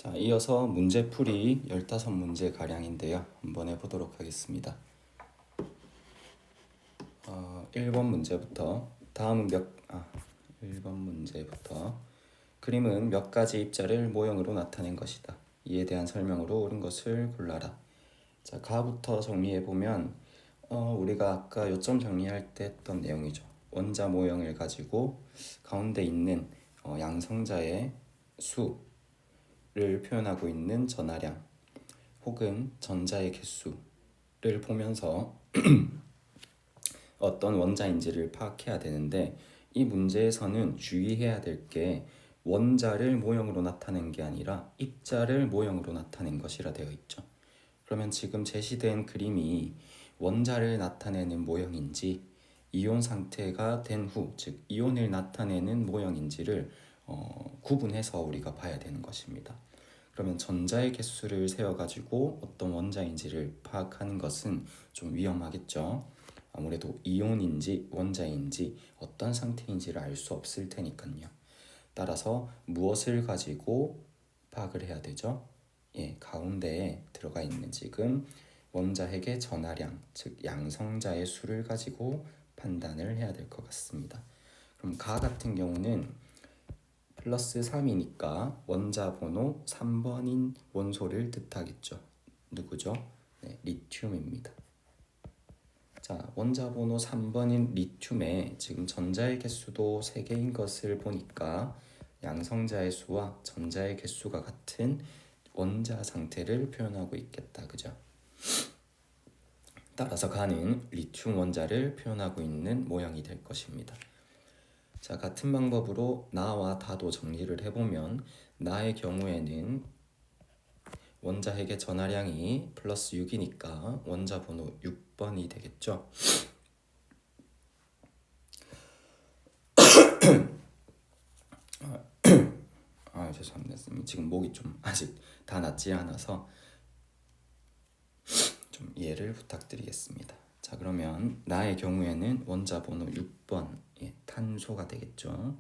자, 이어서 문제풀이 15문제 가량인데요. 한번 해보도록 하겠습니다. 1번 문제부터 1번 문제부터 그림은 몇 가지 입자를 모형으로 나타낸 것이다. 이에 대한 설명으로 옳은 것을 골라라. 자, 가부터 정리해보면 우리가 아까 요점 정리할 때 했던 내용이죠. 원자 모형을 가지고 가운데 있는 양성자의 수를 표현하고 있는 전하량 혹은 전자의 개수를 보면서 어떤 원자인지를 파악해야 되는데, 이 문제에서는 주의해야 될 게 원자를 모형으로 나타낸 게 아니라 입자를 모형으로 나타낸 것이라 되어 있죠. 그러면 지금 제시된 그림이 원자를 나타내는 모형인지 이온 상태가 된 후, 즉 이온을 나타내는 모형인지를 구분해서 우리가 봐야 되는 것입니다. 그러면 전자의 개수를 세워가지고 어떤 원자인지를 파악하는 것은 좀 위험하겠죠. 아무래도 이온인지 원자인지 어떤 상태인지를 알 수 없을 테니까요. 따라서 무엇을 가지고 파악을 해야 되죠? 가운데에 들어가 있는 지금 원자핵의 전하량, 즉 양성자의 수를 가지고 판단을 해야 될 것 같습니다. 그럼 가 같은 경우는 플러스 3이니까 원자 번호 3번인 원소를 뜻하겠죠. 누구죠? 리튬입니다. 자, 원자 번호 3번인 리튬에 지금 전자의 개수도 3개인 것을 보니까 양성자의 수와 전자의 개수가 같은 원자 상태를 표현하고 있겠다. 그죠? 따라서 가는 리튬 원자를 표현하고 있는 모양이 될 것입니다. 자, 같은 방법으로 나와 다도 정리를 해보면, 나의 경우에는 원자핵의 전하량이 플러스 6이니까 원자 번호 6번이 되겠죠. 죄송합니다. 지금 목이 좀 아직 다 낫지 않아서 좀 이해를 부탁드리겠습니다. 자, 그러면 나의 경우에는 원자 번호 6번 탄소가 되겠죠.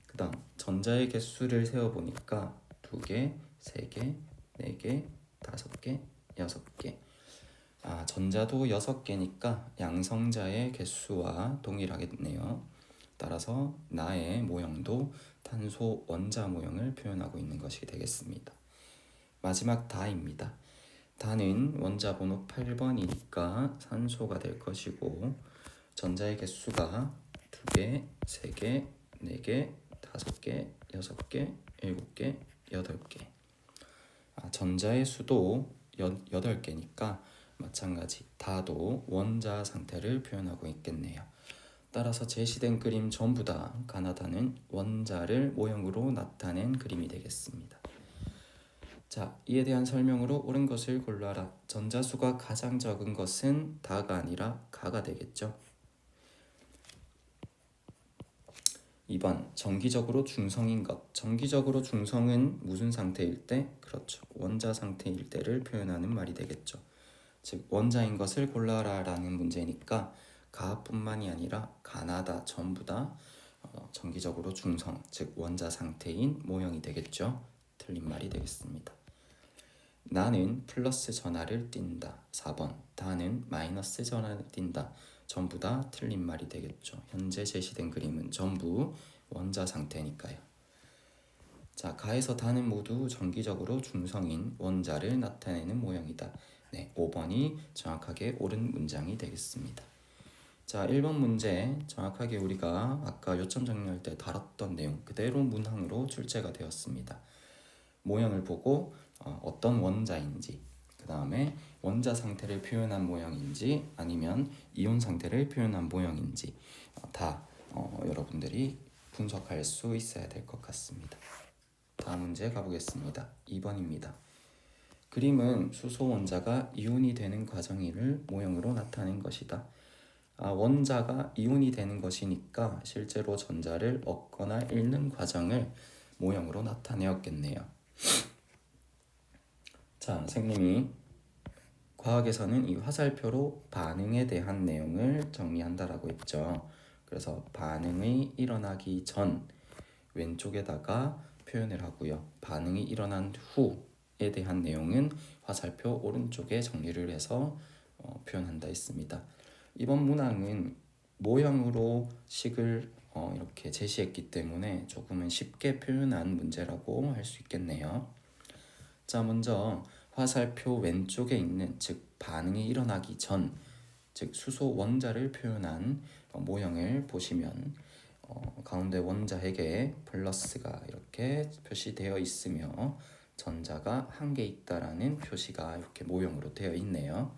그 다음 전자의 개수를 세어보니까 2개, 3개, 4개, 5개, 6개. 전자도 6개니까 양성자의 개수와 동일하겠네요. 따라서 나의 모형도 탄소 원자 모형을 표현하고 있는 것이 되겠습니다. 마지막 다입니다. 다는 원자 번호 8번이니까 산소가 될 것이고, 전자의 개수가 2개, 3개, 4개, 5개, 6개, 7개, 8개. 전자의 수도 8개니까 마찬가지 다도 원자 상태를 표현하고 있겠네요. 따라서 제시된 그림 전부 다 가나다는 원자를 모형으로 나타낸 그림이 되겠습니다. 자, 이에 대한 설명으로 옳은 것을 골라라. 전자수가 가장 적은 것은 다가 아니라 가가 되겠죠. 2번 정기적으로 중성인 것. 정기적으로 중성은 무슨 상태일 때? 그렇죠, 원자 상태일 때를 표현하는 말이 되겠죠. 즉 원자인 것을 골라라 라는 문제니까 가뿐만이 아니라 가나다 전부 다 정기적으로 중성, 즉 원자 상태인 모형이 되겠죠. 틀린 말이 되겠습니다. 나는 플러스 전하를 띈다. 4번 다는 마이너스 전하를 띈다. 전부 다 틀린 말이 되겠죠. 현재 제시된 그림은 전부 원자 상태니까요. 자, 가에서 다는 모두 정기적으로 중성인 원자를 나타내는 모형이다. 5번이 정확하게 옳은 문장이 되겠습니다. 자, 1번 문제 정확하게 우리가 아까 요점 정리할 때 다뤘던 내용 그대로 문항으로 출제가 되었습니다. 모형을 보고 어떤 원자인지, 그 다음에 원자 상태를 표현한 모형인지 아니면 이온 상태를 표현한 모형인지 다 여러분들이 분석할 수 있어야 될 것 같습니다. 다음 문제 가보겠습니다. 2번입니다. 그림은 수소 원자가 이온이 되는 과정을 모형으로 나타낸 것이다. 원자가 이온이 되는 것이니까 실제로 전자를 얻거나 잃는 과정을 모형으로 나타내었겠네요. 자, 선생님이 과학에서는 이 화살표로 반응에 대한 내용을 정리한다라고 했죠. 그래서 반응이 일어나기 전 왼쪽에다가 표현을 하고요. 반응이 일어난 후에 대한 내용은 화살표 오른쪽에 정리를 해서 표현한다 했습니다. 이번 문항은 모형으로 식을 이렇게 제시했기 때문에 조금은 쉽게 표현한 문제라고 할 수 있겠네요. 자, 먼저 화살표 왼쪽에 있는, 즉 반응이 일어나기 전, 즉 수소 원자를 표현한 모형을 보시면 가운데 원자핵에 플러스가 이렇게 표시되어 있으며 전자가 한 개 있다라는 표시가 이렇게 모형으로 되어 있네요.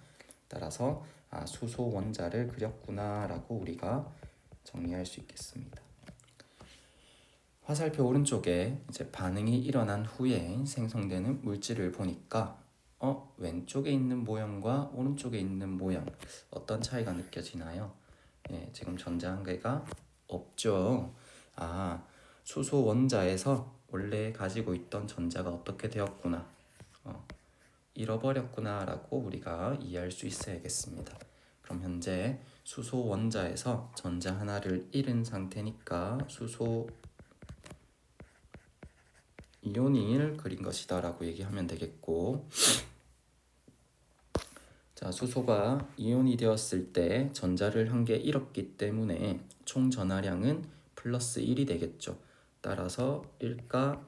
따라서 수소 원자를 그렸구나라고 우리가 정리할 수 있겠습니다. 화살표 오른쪽에 이제 반응이 일어난 후에 생성되는 물질을 보니까 왼쪽에 있는 모형과 오른쪽에 있는 모형 어떤 차이가 느껴지나요? 지금 전자 한 개가 없죠. 수소 원자에서 원래 가지고 있던 전자가 어떻게 되었구나, 잃어버렸구나 라고 우리가 이해할 수 있어야겠습니다. 그럼 현재 수소 원자에서 전자 하나를 잃은 상태니까 수소 이온을 그린 것이다 라고 얘기하면 되겠고, 자, 수소가 이온이 되었을 때 전자를 한 개 잃었기 때문에 총 전하량은 플러스 1이 되겠죠. 따라서 1가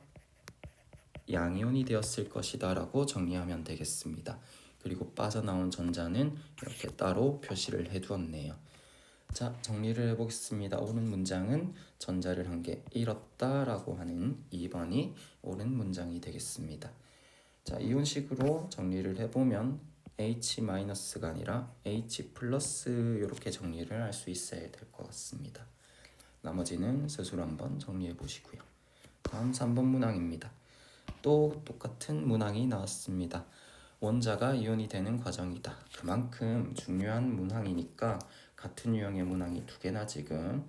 양이온이 되었을 것이다 라고 정리하면 되겠습니다. 그리고 빠져나온 전자는 이렇게 따로 표시를 해두었네요. 자, 정리를 해보겠습니다. 옳은 문장은 전자를 한 개 잃었다 라고 하는 2번이 옳은 문장이 되겠습니다. 자, 이온식으로 정리를 해보면 H-가 아니라 H 플러스 이렇게 정리를 할 수 있어야 될 것 같습니다. 나머지는 스스로 한번 정리해 보시고요. 다음 3번 문항입니다. 또 똑같은 문항이 나왔습니다. 원자가 이온이 되는 과정이다. 그만큼 중요한 문항이니까 같은 유형의 문항이 두 개나 지금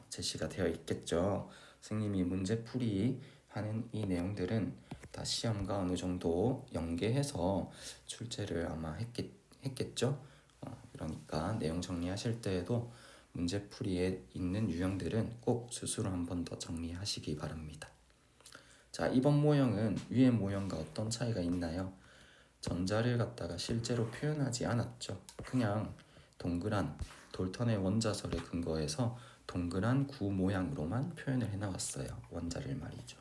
제시가 되어 있겠죠. 선생님이 문제풀이 하는 이 내용들은 다 시험과 어느 정도 연계해서 출제를 아마 했겠죠. 그러니까 내용 정리하실 때에도 문제풀이에 있는 유형들은 꼭 스스로 한 번 더 정리하시기 바랍니다. 자, 이번 모형은 위의 모형과 어떤 차이가 있나요? 전자를 갖다가 실제로 표현하지 않았죠. 그냥 동그란 돌턴의 원자설에 근거해서 동그란 구 모양으로만 표현을 해나왔어요. 원자를 말이죠.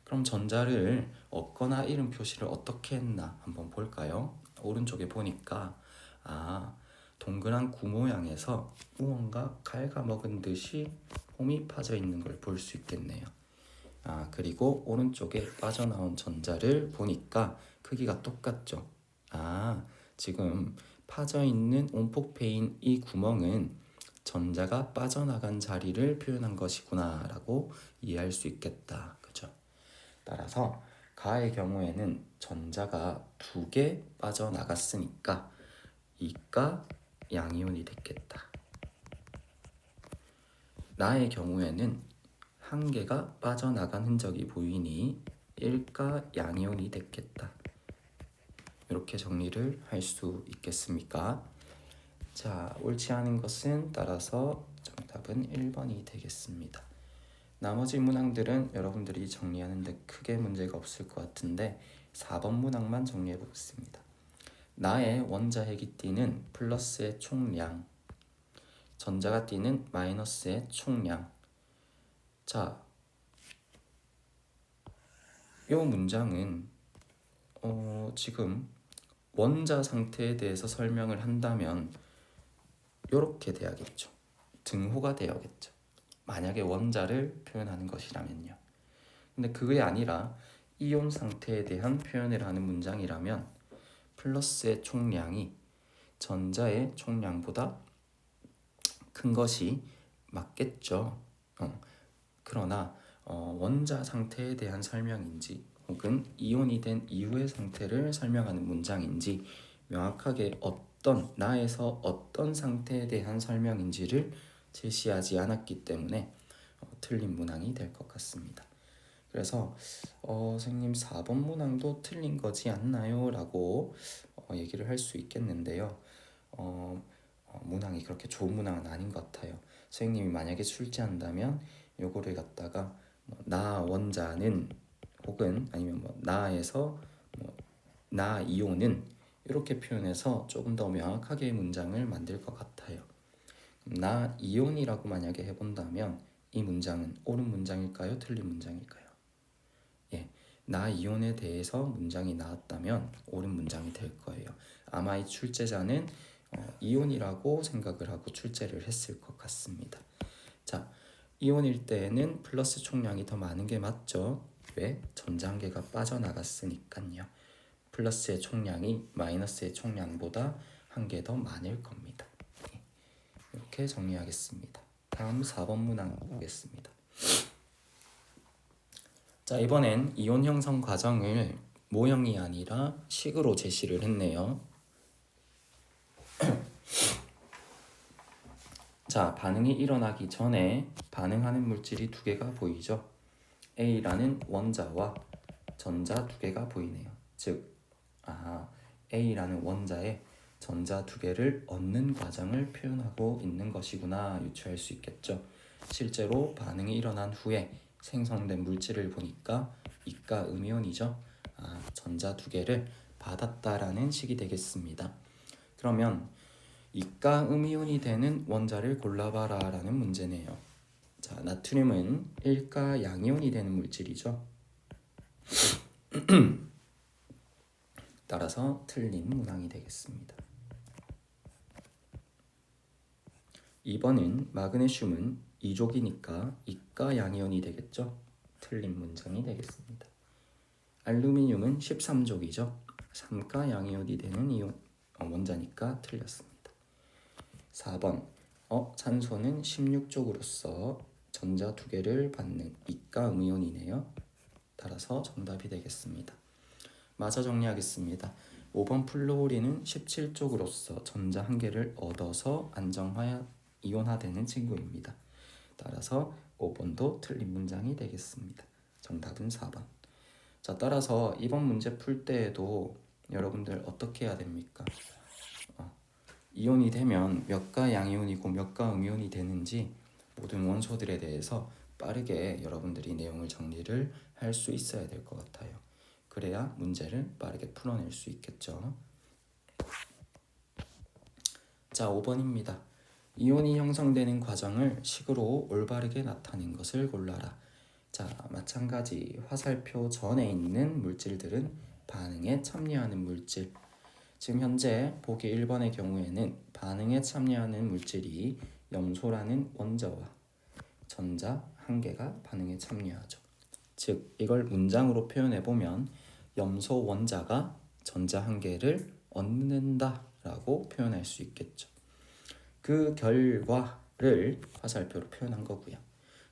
그럼 전자를 얻거나 잃은 표시를 어떻게 했나 한번 볼까요? 오른쪽에 보니까 동그란 구 모양에서 무언가 갉아먹은 듯이 홈이 파져 있는 걸 볼 수 있겠네요. 그리고 오른쪽에 빠져나온 전자를 보니까 크기가 똑같죠. 지금 파져 있는 온폭패인 이 구멍은 전자가 빠져나간 자리를 표현한 것이구나 라고 이해할 수 있겠다. 그죠? 따라서 가의 경우에는 전자가 두 개 빠져나갔으니까 이가 양이온이 됐겠다. 나의 경우에는 한 개가 빠져나간 흔적이 보이니 1가 양이온이 됐겠다. 이렇게 정리를 할 수 있겠습니까? 자, 옳지 않은 것은 따라서 정답은 1번이 되겠습니다. 나머지 문항들은 여러분들이 정리하는데 크게 문제가 없을 것 같은데 4번 문항만 정리해 보겠습니다. 나의 원자핵이 띠는 플러스의 총량, 전자가 띠는 마이너스의 총량. 자, 이 문장은 지금 원자 상태에 대해서 설명을 한다면 이렇게 돼야겠죠. 등호가 되어야겠죠. 만약에 원자를 표현하는 것이라면요. 근데 그게 아니라 이온 상태에 대한 표현을 하는 문장이라면 플러스의 총량이 전자의 총량보다 큰 것이 맞겠죠. 그러나 원자 상태에 대한 설명인지 혹은 이온이 된 이후의 상태를 설명하는 문장인지 명확하게 나에서 어떤 상태에 대한 설명인지를 제시하지 않았기 때문에 틀린 문항이 될 것 같습니다. 그래서 선생님 4번 문항도 틀린 거지 않나요? 라고 얘기를 할 수 있겠는데요. 문항이 그렇게 좋은 문항은 아닌 것 같아요. 선생님이 만약에 출제한다면 요거를 갖다가 나 원자는 혹은 아니면 나에서 나 이온은 이렇게 표현해서 조금 더 명확하게 문장을 만들 것 같아요. 나 이온이라고 만약에 해본다면 이 문장은 옳은 문장일까요? 틀린 문장일까요? 예, 나 이온에 대해서 문장이 나왔다면 옳은 문장이 될 거예요. 아마 이 출제자는 이온이라고 생각을 하고 출제를 했을 것 같습니다. 자, 이온일 때에는 플러스 총량이 더 많은 게 맞죠? 왜? 전자 한 개가 빠져나갔으니까요. 플러스의 총량이 마이너스의 총량보다 한 개 더 많을 겁니다. 이렇게 정리하겠습니다. 다음 4번 문항 보겠습니다. 자, 이번엔 이온 형성 과정을 모형이 아니라 식으로 제시를 했네요. 자, 반응이 일어나기 전에 반응하는 물질이 두 개가 보이죠. A라는 원자와 전자 두 개가 보이네요. 즉, A라는 원자에 전자 두 개를 얻는 과정을 표현하고 있는 것이구나 유추할 수 있겠죠. 실제로 반응이 일어난 후에 생성된 물질을 보니까 이가 음이온이죠. 전자 두 개를 받았다라는 식이 되겠습니다. 그러면 이가 음이온이 되는 원자를 골라봐라 라는 문제네요. 자, 나트륨은 일가 양이온이 되는 물질이죠. 따라서 틀린 문항이 되겠습니다. 2번은 마그네슘은 2족이니까 이가 양이온이 되겠죠. 틀린 문장이 되겠습니다. 알루미늄은 13족이죠. 3가 양이온이 되는 이온 원자니까 틀렸습니다. 4번 산소는 16족으로서 전자 두 개를 받는 이가 음이온이네요. 따라서 정답이 되겠습니다. 마저 정리하겠습니다. 5번 플루오린은 17족으로서 전자 한 개를 얻어서 안정화 이온화되는 친구입니다. 따라서 5번도 틀린 문장이 되겠습니다. 정답은 4번. 자, 따라서 이번 문제 풀 때에도 여러분들 어떻게 해야 됩니까? 이온이 되면 몇 가 양이온이고 몇 가 음이온이 되는지 모든 원소들에 대해서 빠르게 여러분들이 내용을 정리를 할 수 있어야 될 것 같아요. 그래야 문제를 빠르게 풀어낼 수 있겠죠. 자, 5번입니다. 이온이 형성되는 과정을 식으로 올바르게 나타낸 것을 골라라. 자, 마찬가지 화살표 전에 있는 물질들은 반응에 참여하는 물질. 지금 현재 보기 1번의 경우에는 반응에 참여하는 물질이 염소라는 원자와 전자 한 개가 반응에 참여하죠. 즉, 이걸 문장으로 표현해보면 염소 원자가 전자 한 개를 얻는다 라고 표현할 수 있겠죠. 그 결과를 화살표로 표현한 거고요.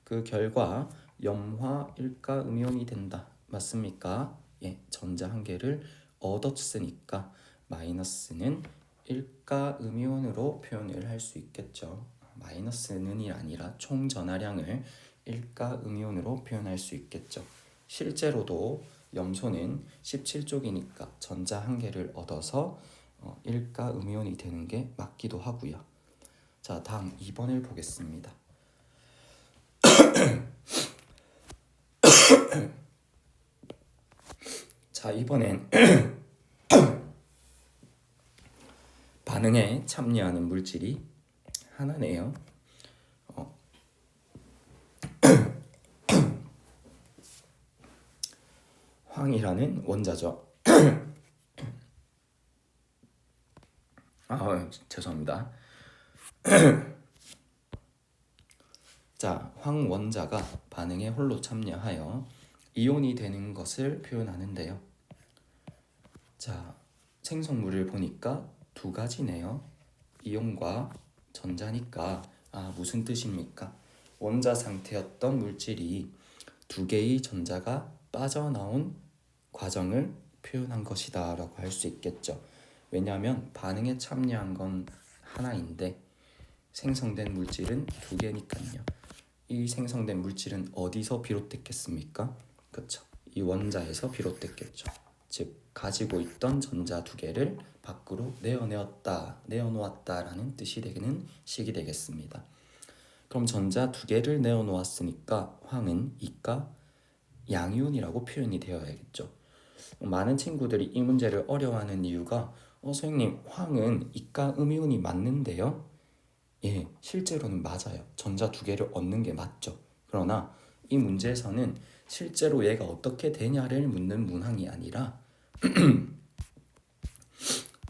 그 결과 염화 일가 음이온이 된다. 맞습니까? 예, 전자 한 개를 얻었으니까 마이너스는 일가 음이온으로 표현을 할 수 있겠죠. 마이너스는이 아니라 총 전하량을 일가 음이온으로 표현할 수 있겠죠. 실제로도 염소는 17족이니까 전자 한 개를 얻어서 일가 음이온이 되는 게 맞기도 하고요. 자, 다음 2번을 보겠습니다. 자, 이번엔 반응에 참여하는 물질이 하나네요. 황이라는 원자죠. 죄송합니다. 자, 황 원자가 반응에 홀로 참여하여 이온이 되는 것을 표현하는데요. 자, 생성물을 보니까 두 가지네요. 이온과 전자니까 무슨 뜻입니까? 원자 상태였던 물질이 두 개의 전자가 빠져나온 과정을 표현한 것이다 라고 할 수 있겠죠. 왜냐하면 반응에 참여한 건 하나인데 생성된 물질은 두 개니까요. 이 생성된 물질은 어디서 비롯됐겠습니까? 그렇죠. 이 원자에서 비롯됐겠죠. 즉 가지고 있던 전자 두 개를 밖으로 내어놓았다라는 뜻이 되는 식이 되겠습니다. 그럼 전자 두 개를 내어 놓았으니까 황은 이가 양이온이라고 표현이 되어야겠죠. 많은 친구들이 이 문제를 어려워하는 이유가 선생님 황은 이가 음이온이 맞는데요? 예, 실제로는 맞아요. 전자 두 개를 얻는 게 맞죠. 그러나 이 문제에서는 실제로 얘가 어떻게 되냐를 묻는 문항이 아니라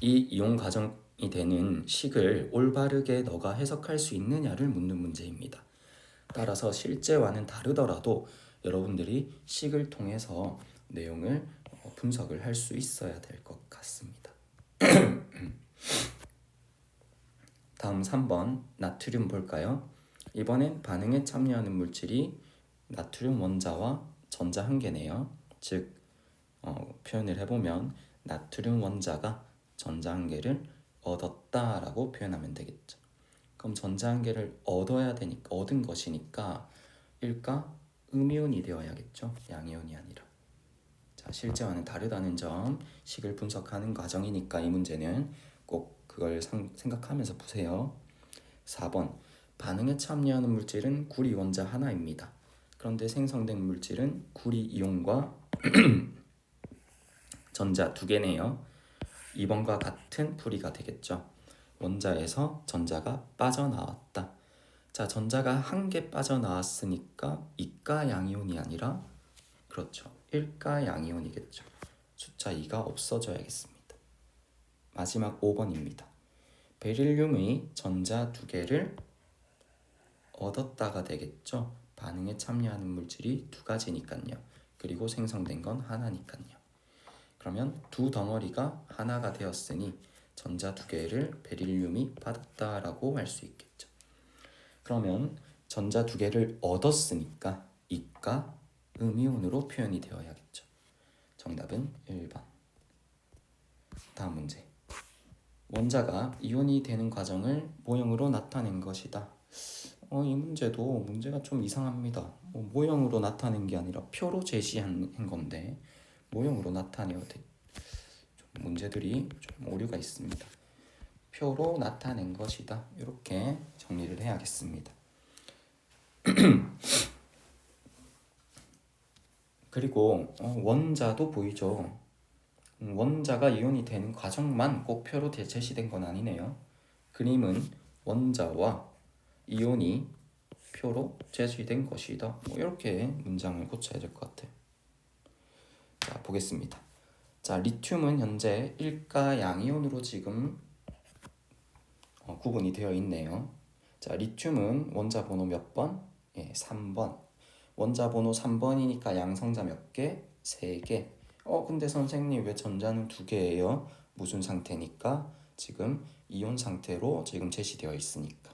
이 이용 과정이 되는 식을 올바르게 너가 해석할 수 있느냐를 묻는 문제입니다. 따라서 실제와는 다르더라도 여러분들이 식을 통해서 내용을 분석을 할 수 있어야 될 것 같습니다. 다음 3번 나트륨 볼까요? 이번엔 반응에 참여하는 물질이 나트륨 원자와 전자 한 개네요. 즉 표현을 해보면 나트륨 원자가 전자 한 개를 얻었다라고 표현하면 되겠죠. 그럼 전자 한 개를 얻어야 되니까 얻은 것이니까 일가 음이온이 되어야겠죠. 양이온이 아니라. 자, 실제와는 다르다는 점, 식을 분석하는 과정이니까 이 문제는 꼭 그걸 생각하면서 푸세요. 4번 반응에 참여하는 물질은 구리 원자 하나입니다. 그런데 생성된 물질은 구리 이온과 전자 두 개네요. 2번과 같은 풀이가 되겠죠. 원자에서 전자가 빠져나왔다. 자, 전자가 한 개 빠져나왔으니까 이가 양이온이 아니라 그렇죠. 1가 양이온이겠죠. 숫자 2가 없어져야겠습니다. 마지막 5번입니다. 베릴륨이 전자 두 개를 얻었다가 되겠죠. 반응에 참여하는 물질이 두 가지니까요. 그리고 생성된 건 하나니까요. 그러면 두 덩어리가 하나가 되었으니 전자 두 개를 베릴륨이 받았다라고 할 수 있겠죠. 그러면 전자 두 개를 얻었으니까 이가 음이온으로 표현이 되어야겠죠. 정답은 1번. 다음 문제. 원자가 이온이 되는 과정을 모형으로 나타낸 것이다. 이 문제도 문제가 좀 이상합니다. 모형으로 나타낸 게 아니라 표로 제시한 건데 모형으로 나타내야 돼. 문제들이 좀 오류가 있습니다. 표로 나타낸 것이다. 이렇게 정리를 해야겠습니다. 그리고 원자도 보이죠. 원자가 이온이 되는 과정만 꼭 표로 제시된 건 아니네요. 그림은 원자와 이온이 표로 제시된 것이다. 이렇게 문장을 고쳐야 될 것 같아요. 자, 보겠습니다. 자, 리튬은 현재 1가 양이온으로 지금 구분이 되어 있네요. 자, 리튬은 원자 번호 몇 번? 예, 3번. 원자 번호 3번이니까 양성자 몇 개? 3개. 근데 선생님 왜 전자는 2개예요? 무슨 상태니까? 지금 이온 상태로 지금 제시되어 있으니까.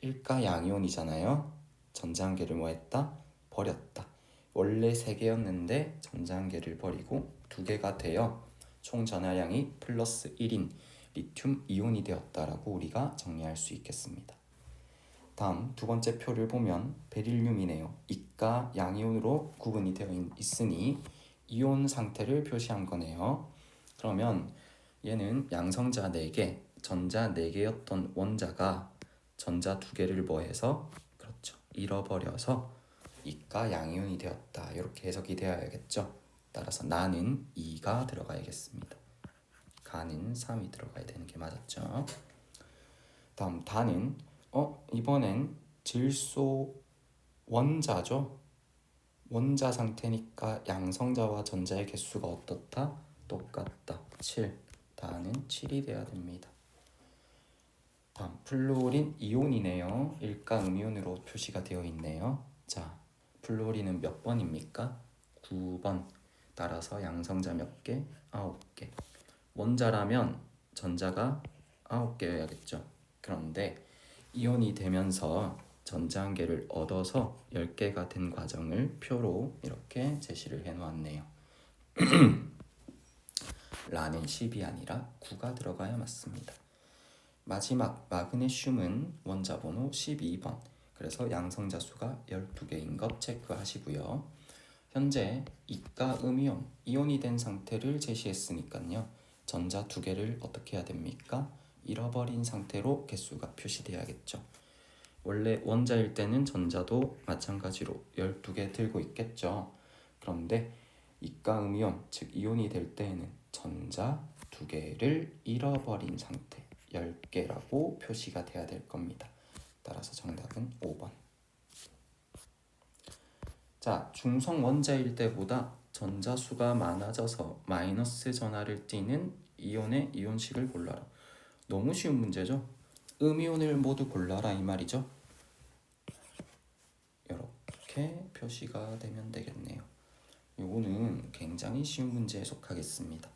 1가 양이온이잖아요. 전자 한 개를 뭐 했다? 버렸다. 원래 3개였는데 전자 한 개를 버리고 2개가 되어 총 전하량이 플러스 1인 리튬 이온이 되었다라고 우리가 정리할 수 있겠습니다. 다음 두 번째 표를 보면 베릴륨이네요. 이가 양이온으로 구분이 되어 있으니 이온 상태를 표시한 거네요. 그러면 얘는 양성자 4개, 전자 4개였던 원자가 전자 2개를 뭐해서 그렇죠. 잃어버려서 이가 양이온이 되었다. 이렇게 해석이 되어야겠죠. 따라서 나는 2가 들어가야겠습니다. 가는 3이 들어가야 되는 게 맞았죠. 다음 다는 이번엔 질소 원자죠. 원자 상태니까 양성자와 전자의 개수가 어떻다? 똑같다. 7. 다는 7이 돼야 됩니다. 다음 플루오린 이온이네요. 1가 음이온으로 표시가 되어 있네요. 자, 플루오린은 몇 번입니까? 9번. 따라서 양성자 몇 개? 9개. 원자라면 전자가 9개여야겠죠. 그런데 이온이 되면서 전자 한 개를 얻어서 10개가 된 과정을 표로 이렇게 제시를 해놓았네요. 라는 10이 아니라 9가 들어가야 맞습니다. 마지막 마그네슘은 원자 번호 12번. 그래서 양성자 수가 12개인 것 체크하시고요. 현재 이가 음이온, 이온이 된 상태를 제시했으니까요. 전자 2개를 어떻게 해야 됩니까? 잃어버린 상태로 개수가 표시돼야겠죠. 원래 원자일 때는 전자도 마찬가지로 12개 들고 있겠죠. 그런데 이가 음이온, 즉 이온이 될 때에는 전자 2개를 잃어버린 상태 10개라고 표시가 돼야 될 겁니다. 따라서 정답은 5번. 자, 중성 원자일 때보다 전자수가 많아져서 마이너스 전하를 띠는 이온의 이온식을 골라라. 너무 쉬운 문제죠? 음이온을 모두 골라라 이 말이죠. 이렇게 표시가 되면 되겠네요. 요거는 굉장히 쉬운 문제에 속하겠습니다.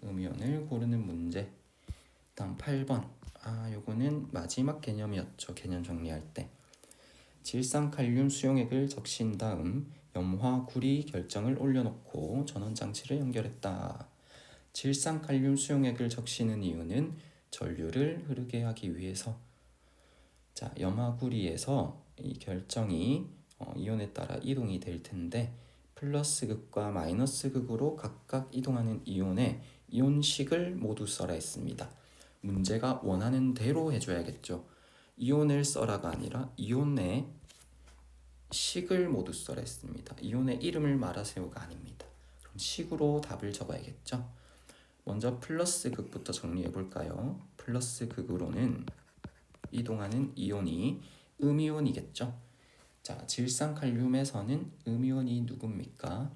음이온을 고르는 문제. 다음 8번. 요거는 마지막 개념이었죠. 개념 정리할 때. 질산칼륨 수용액을 적신 다음 염화구리 결정을 올려놓고 전원장치를 연결했다. 질산칼륨 수용액을 적시는 이유는 전류를 흐르게 하기 위해서. 자, 염화구리에서 이 결정이 이온에 따라 이동이 될 텐데 플러스 극과 마이너스 극으로 각각 이동하는 이온의 이온식을 모두 써라 했습니다. 문제가 원하는 대로 해줘야겠죠. 이온을 써라가 아니라 이온의 식을 모두 써라 했습니다. 이온의 이름을 말하세요가 아닙니다. 그럼 식으로 답을 적어야겠죠. 먼저 플러스 극부터 정리해 볼까요? 플러스 극으로는 이동하는 이온이 음이온이겠죠. 자, 질산칼륨에서는 음이온이 누굽니까?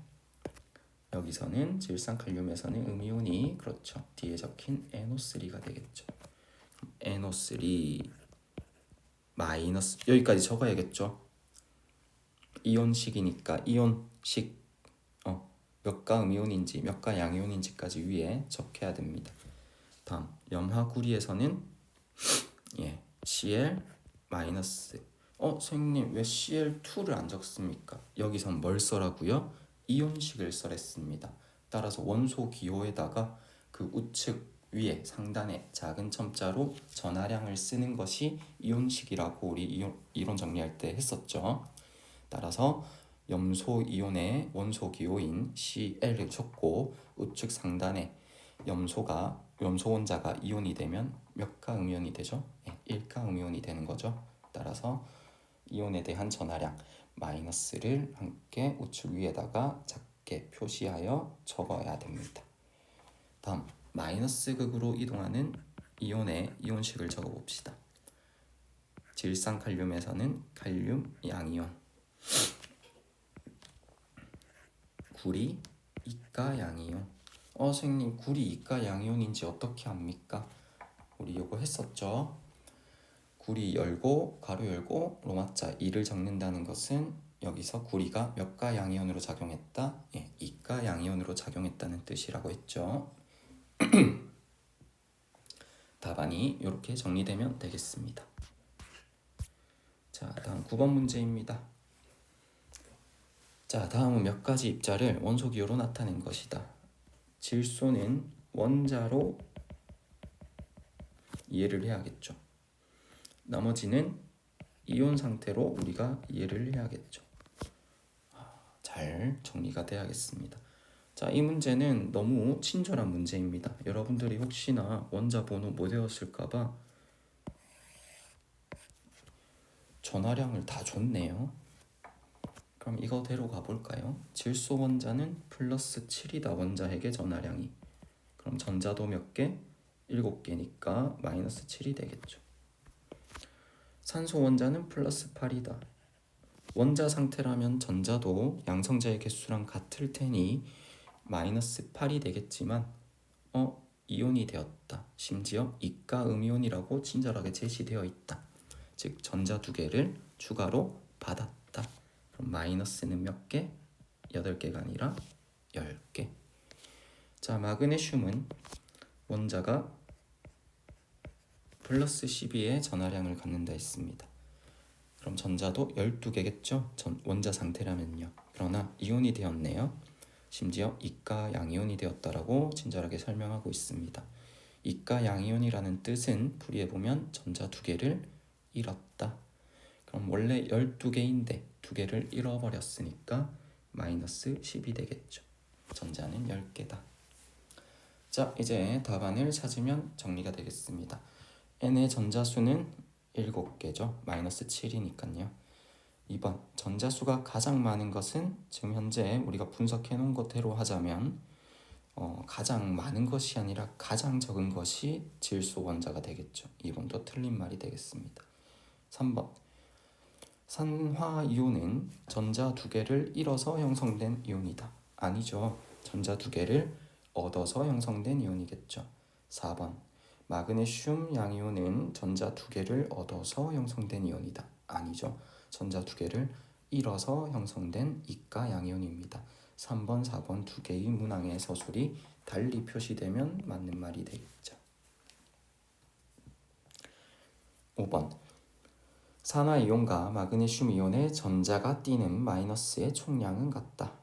여기서는 질산칼륨에서는 음이온이 그렇죠. 뒤에 적힌 NO3가 되겠죠. NO3 마이너스 여기까지 적어야겠죠. 이온식이니까 이온식 몇가 음이온인지 몇가 양이온인지까지 위에 적혀야 됩니다. 다음 염화구리에서는 Cl 마이너스. 선생님 왜 Cl2를 안 적습니까? 여기선 뭘 써라고요? 이온식을 써랬습니다. 따라서 원소 기호에다가 그 우측 위에 상단에 작은 첨자로 전하량을 쓰는 것이 이온식이라고 우리 이론 정리할 때 했었죠. 따라서 염소 이온의 원소 기호인 Cl을 적고 우측 상단에 염소 원자가 이온이 되면 몇 가 음이온이 되죠? 1가 음이온이 되는 거죠. 따라서 이온에 대한 전하량 마이너스를 함께 우측 위에다가 작게 표시하여 적어야 됩니다. 다음 마이너스 극으로 이동하는 이온의 이온식을 적어봅시다. 질산칼륨에서는 칼륨 양이온, 구리 이가 양이온. 선생님 구리 이가 양이온인지 어떻게 압니까? 우리 요거 했었죠. 구리 열고 가로 열고 로마자 2를 적는다는 것은 여기서 구리가 몇가 양이온으로 작용했다? 이가 양이온으로 작용했다는 뜻이라고 했죠. 답안이 이렇게 정리되면 되겠습니다. 자, 다음 9번 문제입니다. 자, 다음은 몇 가지 입자를 원소기호로 나타낸 것이다. 질소는 원자로 이해를 해야겠죠. 나머지는 이온 상태로 우리가 이해를 해야겠죠. 잘 정리가 돼야겠습니다. 자, 이 문제는 너무 친절한 문제입니다. 여러분들이 혹시나 원자 번호 못 외웠을까봐 전하량을 다 줬네요. 그럼 이거대로 가볼까요? 질소 원자는 플러스 7이다. 원자핵의 전하량이. 그럼 전자도 몇 개? 7개니까 마이너스 7이 되겠죠. 산소 원자는 플러스 8이다. 원자 상태라면 전자도 양성자의 개수랑 같을 테니 마이너스 8이 되겠지만 이온이 되었다. 심지어 이가 음이온이라고 친절하게 제시되어 있다. 즉 전자 2개를 추가로 받았다. 그럼 마이너스는 몇 개? 8개가 아니라 10개. 자, 마그네슘은 원자가 플러스 12의 전하량을 갖는다 했습니다. 그럼 전자도 12개겠죠? 원자 상태라면요. 그러나 이온이 되었네요. 심지어 이가 양이온이 되었다라고 친절하게 설명하고 있습니다. 이가 양이온이라는 뜻은 풀이해보면 전자 2개를 잃었다. 그럼 원래 12개인데 2개를 잃어버렸으니까 마이너스 10이 되겠죠. 전자는 10개다. 자, 이제 답안을 찾으면 정리가 되겠습니다. n의 전자수는 7개죠. 마이너스 7이니까요. 2번 전자수가 가장 많은 것은 지금 현재 우리가 분석해 놓은 것대로 하자면 가장 많은 것이 아니라 가장 적은 것이 질소 원자가 되겠죠. 2번도 틀린 말이 되겠습니다. 3번 산화이온은 전자 2개를 잃어서 형성된 이온이다. 아니죠. 전자 2개를 얻어서 형성된 이온이겠죠. 4번 마그네슘 양이온은 전자 2개를 얻어서 형성된 이온이다. 아니죠. 전자 2개를 잃어서 형성된 이가 양이온입니다. 3번, 4번 2개의 문항의 서술이 달리 표시되면 맞는 말이 되겠죠. 5번 산화이온과 마그네슘 이온의 전자가 띠는 마이너스의 총량은 같다.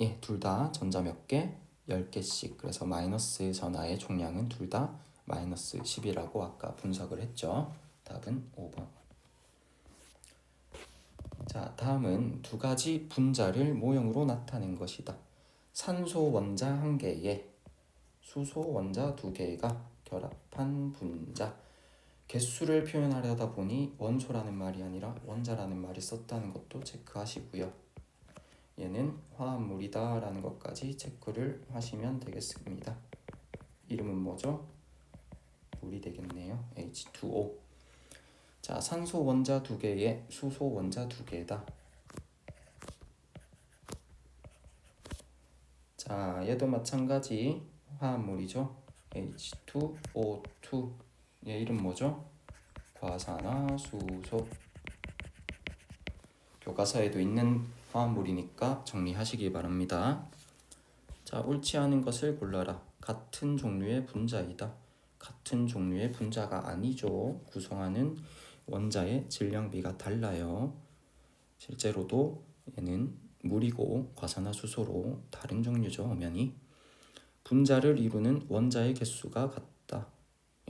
예, 둘 다 전자 몇 개? 10개씩. 그래서 마이너스 전하의 총량은 둘 다 마이너스 10이라고 아까 분석을 했죠. 답은 5번. 자, 다음은 2가지 분자를 모형으로 나타낸 것이다. 산소 원자 1개에 수소 원자 2개가 결합한 분자. 개수를 표현하려다 보니 원소라는 말이 아니라 원자라는 말을 썼다는 것도 체크하시고요. 얘는 화합물이다 라는 것까지 체크를 하시면 되겠습니다. 이름은 뭐죠? 물이 되겠네요. H2O. 자, 산소 원자 2개에 수소 원자 2개다. 자, 얘도 마찬가지 화합물이죠. H2O2. 얘 이름 뭐죠? 과산화수소. 교과서에도 있는 화합물이니까 정리하시기 바랍니다. 자, 옳지 않은 것을 골라라. 같은 종류의 분자이다. 같은 종류의 분자가 아니죠. 구성하는 원자의 질량비가 달라요. 실제로도 얘는 물이고 과산화수소로 다른 종류죠. 엄연히. 분자를 이루는 원자의 개수가 같다.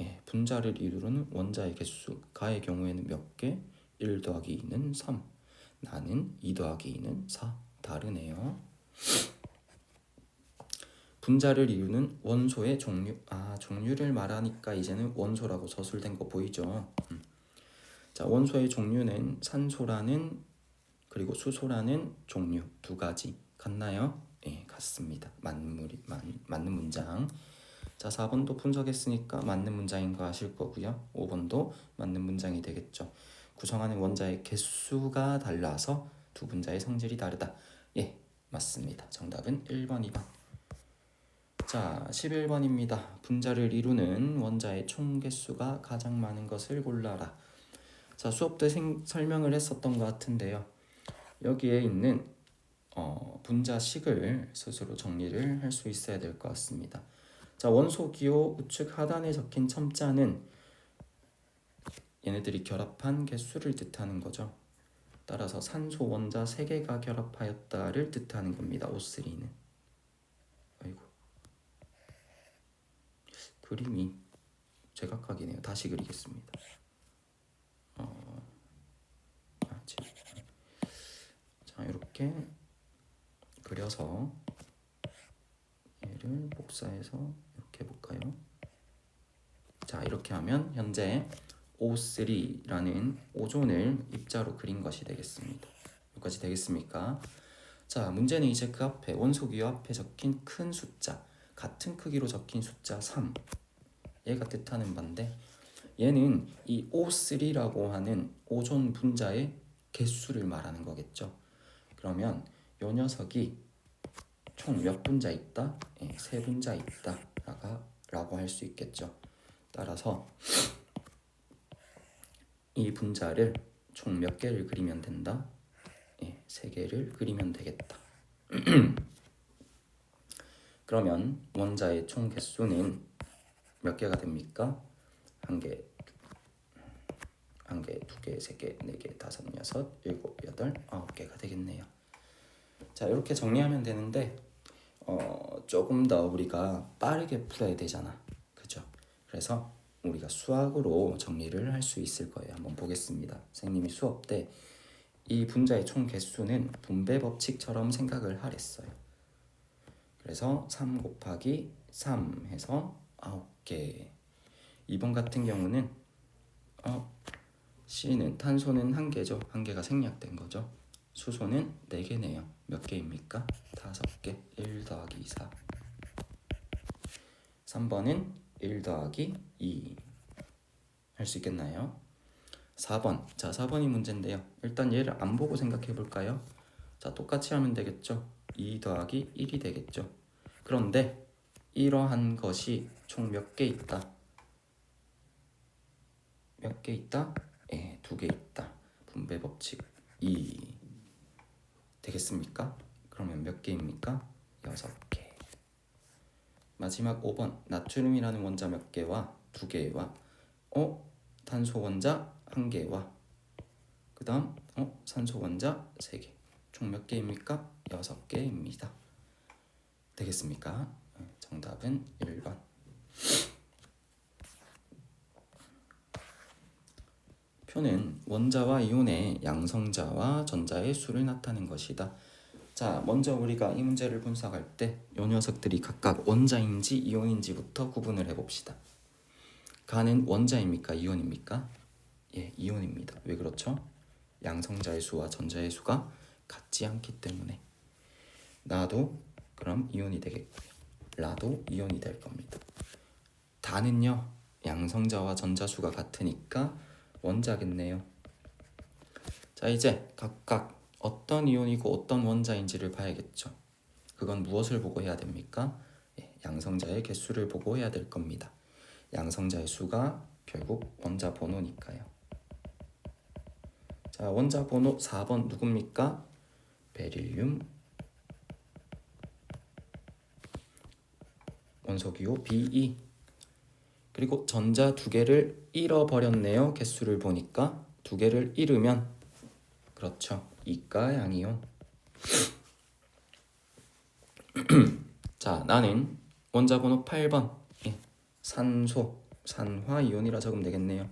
예, 분자를 이루는 원자의 개수. 가의 경우에는 몇 개? 1 더하기 2는 3. 나는 2 더하기 2는 4. 다르네요. 분자를 이루는 원소의 종류. 종류를 말하니까 이제는 원소라고 서술된 거 보이죠? 자, 원소의 종류는 산소라는 그리고 수소라는 종류 2가지. 같나요? 예, 같습니다. 맞는 문장. 자, 4번도 분석했으니까 맞는 문장인 거 아실 거고요. 5번도 맞는 문장이 되겠죠. 구성하는 원자의 개수가 달라서 두 분자의 성질이 다르다. 예, 맞습니다. 정답은 1번, 2번. 자, 11번입니다. 분자를 이루는 원자의 총 개수가 가장 많은 것을 골라라. 자, 수업 때 설명을 했었던 것 같은데요. 여기에 있는 분자식을 스스로 정리를 할 수 있어야 될 것 같습니다. 자, 원소 기호 우측 하단에 적힌 첨자는 얘네들이 결합한 개수를 뜻하는 거죠. 따라서 산소 원자 3개가 결합하였다를 뜻하는 겁니다. O3는. 아이고, 그림이 제각각이네요. 다시 그리겠습니다. 자, 이렇게 그려서 얘를 복사해서 이렇게 해볼까요? 자, 이렇게 하면 현재 O3라는 오존을 입자로 그린 것이 되겠습니다. 여기까지 되겠습니까? 자, 문제는 이제 그 앞에 원소 기호 앞에 적힌 큰 숫자, 같은 크기로 적힌 숫자 3, 얘가 뜻하는 바인데 얘는 이 O3라고 하는 오존 분자의 개수를 말하는 거겠죠. 그러면 이 녀석이 총 몇 분자 있다? 3분자 있다 라고 할 수 있겠죠. 따라서 이 분자를 총 몇 개를 그리면 된다? 3개를 그리면 되겠다. 그러면 원자의 총 개수는 몇 개가 됩니까? 1개, 2개, 3개, 4개, 5, 6, 7, 8, 9개가 되겠네요. 자, 이렇게 정리하면 되는데 조금 더 우리가 빠르게 풀어야 되잖아. 그죠? 그래서 우리가 수학으로 정리를 할 수 있을 거예요. 한번 보겠습니다. 선생님이 수업 때 이 분자의 총 개수는 분배 법칙처럼 생각을 하랬어요. 그래서 3 곱하기 3 해서 9개. 이번 같은 경우는 C는 탄소는 1개죠. 1개가 생략된 거죠. 수소는 4개네요. 몇 개입니까? 5개. 1 더하기 4. 3번은 1 더하기 2. 할 수 있겠나요? 4번. 자, 4번이 문제인데요. 일단 얘를 안 보고 생각해 볼까요? 자, 똑같이 하면 되겠죠. 2 더하기 1이 되겠죠. 그런데 이러한 것이 총 몇 개 있다? 몇 개 있다? 예, 2개 있다. 분배 법칙 2 되겠습니까? 그러면 몇 개입니까? 6개. 마지막 5번. 나트륨이라는 원자 몇 개와 2개와 탄소 원자 1개와 그 다음 산소 원자 3개. 총 몇 개입니까? 6개입니다. 되겠습니까? 정답은 1번. 표는 원자와 이온의 양성자와 전자의 수를 나타낸 것이다. 자, 먼저 우리가 이 문제를 분석할 때 이 녀석들이 각각 원자인지 이온인지부터 구분을 해봅시다. 가는 원자입니까? 이온입니까? 예, 이온입니다. 왜 그렇죠? 양성자의 수와 전자의 수가 같지 않기 때문에. 나도 그럼 이온이 되겠고요. 라도 이온이 될 겁니다. 다는요, 양성자와 전자수가 같으니까 원자겠네요. 자, 이제 각각 어떤 이온이고 어떤 원자인지를 봐야겠죠. 그건 무엇을 보고 해야 됩니까? 예, 양성자의 개수를 보고 해야 될 겁니다. 양성자의 수가 결국 원자 번호니까요. 자, 원자 번호 4번 누굽니까? 베릴륨, 원소기호 Be. 그리고 전자 2개를 잃어버렸네요. 개수를 보니까 2개를 잃으면 그렇죠. 이가 양이온. 자, 나는 원자 번호 8번 예, 산소, 산화이온이라 적으면 되겠네요.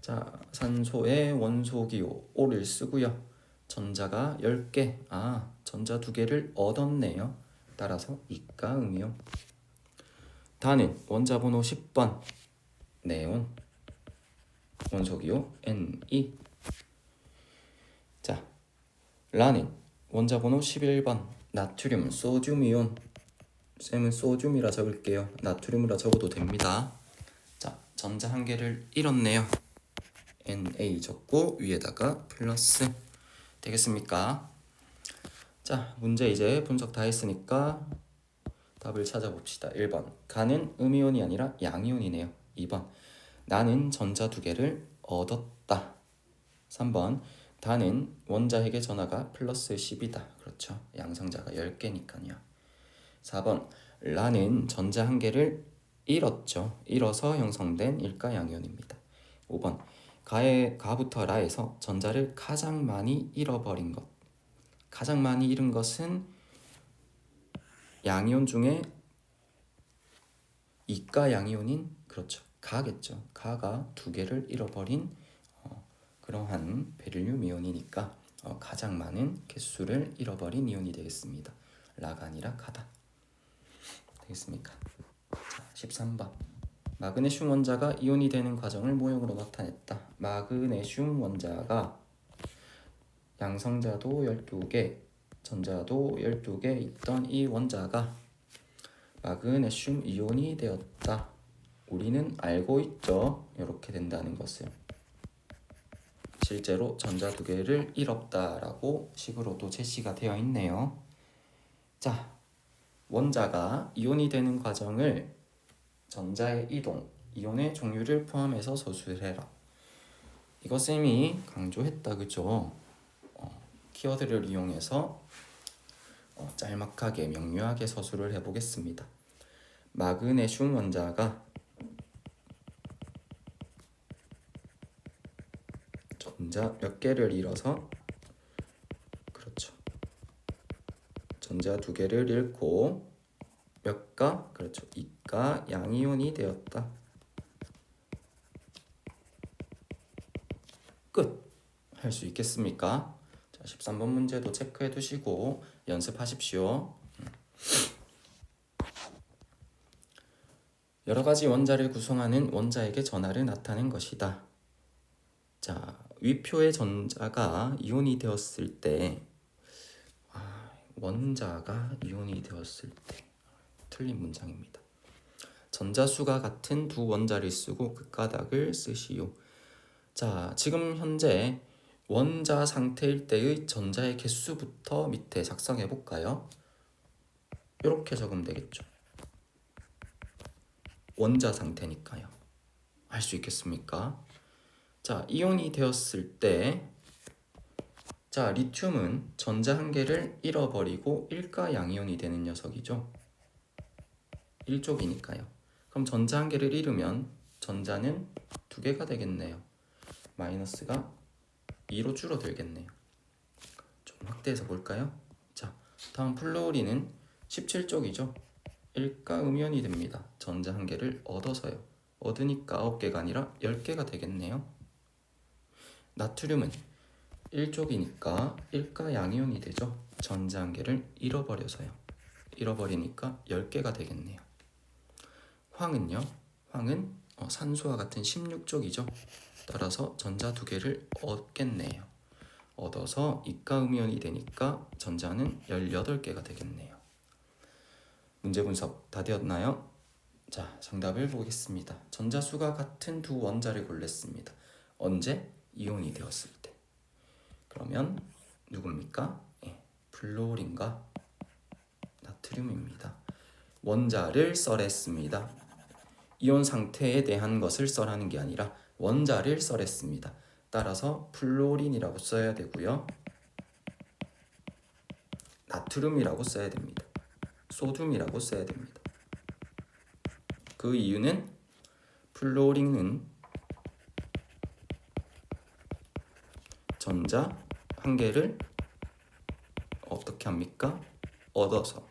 자, 산소의 원소기호 O를 쓰고요. 전자가 10개, 전자 2개를 얻었네요. 따라서 이가 음이온. 다는 원자 번호 10번 네온, 원소기호 Ne. 자, 라는 원자 번호 11번 나트륨, 소듐이온. 쌤은 소듐이라 적을게요. 나트륨이라 적어도 됩니다. 자, 전자 1개를 잃었네요. Na 적고 위에다가 플러스. 되겠습니까? 자, 문제 이제 분석 다 했으니까 답을 찾아봅시다. 1번. 가는 음이온이 아니라 양이온이네요. 2번. 나는 전자 2개를 얻었다. 3번. 다는 원자핵의 전하가 플러스 10이다. 그렇죠. 양성자가 10개니까요. 4번. 라는 전자 1개를 잃었죠. 잃어서 형성된 일가양이온입니다. 5번. 가부터 라에서 전자를 가장 많이 잃어버린 것. 가장 많이 잃은 것은 양이온 중에 이가 양이온인 그렇죠. 가겠죠. 가가 2개를 잃어버린 그러한 베릴륨 이온이니까 가장 많은 개수를 잃어버린 이온이 되겠습니다. 라가 아니라 가다. 되겠습니까? 자, 13번. 마그네슘 원자가 이온이 되는 과정을 모형으로 나타냈다. 마그네슘 원자가 양성자도 12개, 전자도 12개 있던 이 원자가 마그네슘 이온이 되었다. 우리는 알고 있죠. 이렇게 된다는 것을. 실제로 전자 2개를 잃었다라고 식으로도 제시가 되어 있네요. 자, 원자가 이온이 되는 과정을 전자의 이동, 이온의 종류를 포함해서 서술해라. 이거 쌤이 강조했다, 그죠? 키워드를 이용해서 짤막하게 명료하게 서술을 해보겠습니다. 마그네슘 원자가 전자 몇 개를 잃어서 그렇죠. 전자 2개를 잃고 몇 가? 그렇죠. 이가 양이온이 되었다. 끝! 할 수 있겠습니까? 자, 13번 문제도 체크해 두시고 연습하십시오. 여러 가지 원자를 구성하는 원자에게 전하를 나타낸 것이다. 자, 위표의 전자가 이온이 되었을 때 원자가 이온이 되었을 때 틀린 문장입니다. 전자수가 같은 두 원자를 쓰고 그 까닭을 쓰시오. 자, 지금 현재 원자 상태일 때의 전자의 개수부터 밑에 작성해 볼까요? 이렇게 적으면 되겠죠. 원자 상태니까요. 할 수 있겠습니까? 자, 이온이 되었을 때 자, 리튬은 전자 한 개를 잃어버리고 일가 양이온이 되는 녀석이죠. 1족이니까요. 그럼 전자 한 개를 잃으면 전자는 두 개가 되겠네요. 마이너스가 2로 줄어들겠네요. 좀 확대해서 볼까요? 자, 다음 플루오린은 17쪽이죠. 1가 음이온이 됩니다. 전자 한 개를 얻어서요. 얻으니까 9개가 아니라 10개가 되겠네요. 나트륨은 1쪽이니까 1가 양이온이 되죠. 전자 한 개를 잃어버려서요. 잃어버리니까 10개가 되겠네요. 황은요? 황은 산소와 같은 16쪽이죠. 따라서 전자 두 개를 얻겠네요. 얻어서 이가 음이온이 되니까 전자는 18개가 되겠네요. 문제 분석 다 되었나요? 자, 정답을 보겠습니다. 전자수가 같은 두 원자를 골랐습니다. 언제? 이온이 되었을 때. 그러면 누굽니까? 플루오린과 나트륨입니다. 원자를 썰했습니다. 이온 상태에 대한 것을 썰하는 게 아니라 원자를 썰했습니다. 따라서 플루오린이라고 써야 되고요. 나트륨이라고 써야 됩니다. 소듐이라고 써야 됩니다. 그 이유는 플루오린은 전자 한 개를 어떻게 합니까? 얻어서.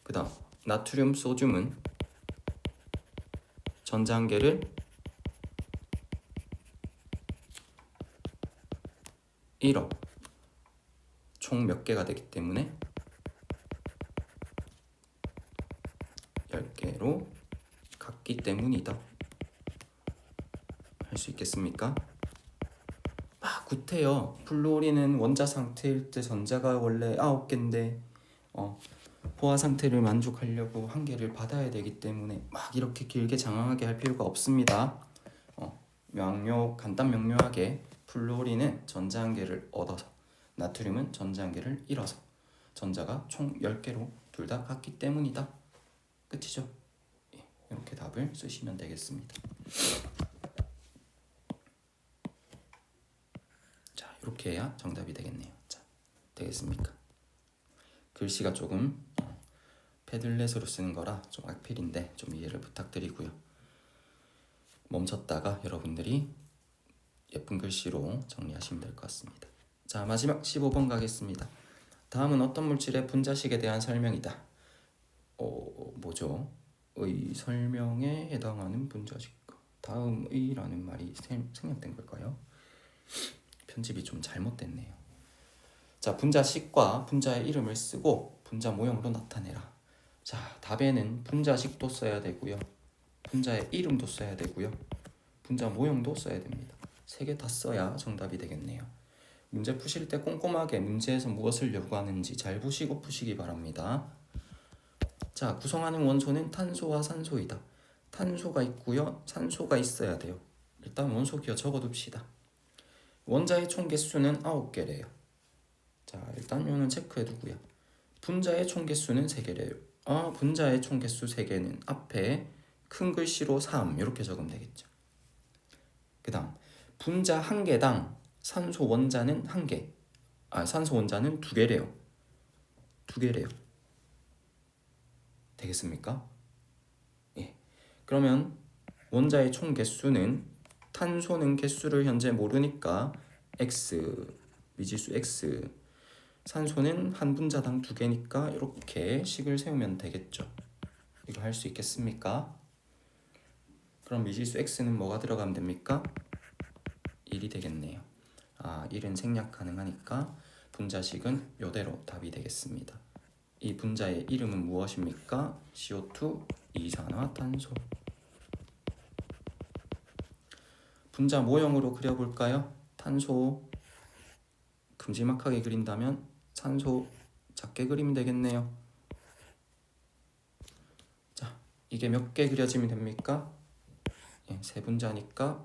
그 다음 나트륨 소듐은 전자 한 개를 잃어. 총 몇 개가 되기 때문에 10개로 같기 때문이다. 할 수 있겠습니까? 구태여. 플루오린은 원자 상태일 때 전자가 원래 9개인데 포화 상태를 만족하려고 한 개를 받아야 되기 때문에 막 이렇게 길게 장황하게 할 필요가 없습니다. 간단 명료하게 플루오린은 전자 한 개를 얻어서 나트륨은 전자 한 개를 잃어서 전자가 총 10개로 둘 다 같기 때문이다. 끝이죠? 이렇게 답을 쓰시면 되겠습니다. 자, 이렇게 해야 정답이 되겠네요. 자, 되겠습니까? 글씨가 조금 패들렛으로 쓰는 거라 좀 악필인데 좀 이해를 부탁드리고요. 멈췄다가 여러분들이 예쁜 글씨로 정리하시면 될 것 같습니다. 자, 마지막 15번 가겠습니다. 다음은 어떤 물질의 분자식에 대한 설명이다. 뭐죠? 의 설명에 해당하는 분자식과 다음의라는 말이 생략된 걸까요? 편집이 좀 잘못됐네요. 자, 분자식과 분자의 이름을 쓰고 분자 모형으로 나타내라. 자, 답에는 분자식도 써야 되고요. 분자의 이름도 써야 되고요. 분자 모형도 써야 됩니다. 3개 다 써야 정답이 되겠네요. 문제 푸실 때 꼼꼼하게 문제에서 무엇을 요구하는지 잘 보시고 푸시기 바랍니다. 자, 구성하는 원소는 탄소와 산소이다. 탄소가 있고요. 산소가 있어야 돼요. 일단 원소 기호 적어둡시다. 원자의 총 개수는 9개래요. 자, 일단 이거는 체크해두고요. 분자의 총 개수는 3개래요. 분자의 총 개수 3개는 앞에 큰 글씨로 3 이렇게 적으면 되겠죠. 그 다음 분자 한 개당 산소 원자는 1개. 산소 원자는 2개래요. 2개래요. 되겠습니까? 예. 그러면 원자의 총 개수는 탄소는 개수를 현재 모르니까 X, 미지수 X, 산소는 한 분자당 2개니까 이렇게 식을 세우면 되겠죠. 이거 할 수 있겠습니까? 그럼 미지수 X는 뭐가 들어가면 됩니까? 1이 되겠네요. 1은 생략 가능하니까 분자식은 이대로 답이 되겠습니다. 이 분자의 이름은 무엇입니까? CO2, 이산화탄소. 분자 모형으로 그려볼까요? 탄소 큼지막하게 그린다면 산소 작게 그리면 되겠네요. 자, 이게 몇 개 그려지면 됩니까? 예, 세 분자니까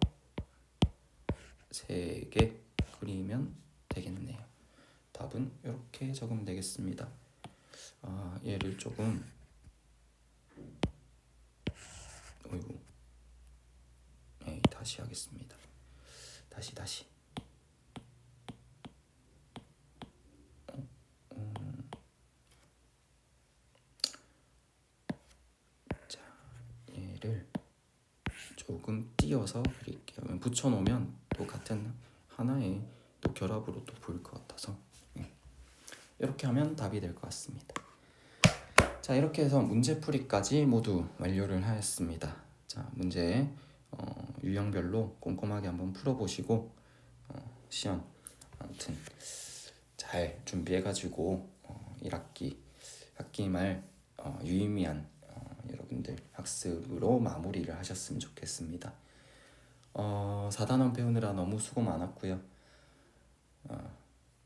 3개 그리면 되겠네요. 답은 이렇게 적으면 되겠습니다. 얘를 조금 어이구, 네, 다시 하겠습니다. 다시 자, 얘를 조금 띄어서 그릴게요. 붙여놓으면 또 같은 하나의 또 결합으로 또 보일 것 같아서 이렇게 하면 답이 될 것 같습니다. 자, 이렇게 해서 문제풀이까지 모두 완료를 하였습니다. 자, 문제 유형별로 꼼꼼하게 한번 풀어보시고 시험 아무튼 잘 준비해가지고 1학기 학기 말 유의미한 여러분들 학습으로 마무리를 하셨으면 좋겠습니다. 4단원 배우느라 너무 수고 많았고요.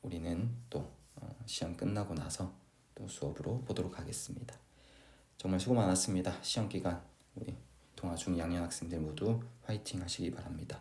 우리는 또 시험 끝나고 나서 또 수업으로 보도록 하겠습니다. 정말 수고 많았습니다. 시험 기간 우리 동아중 양년 학생들 모두 화이팅 하시기 바랍니다.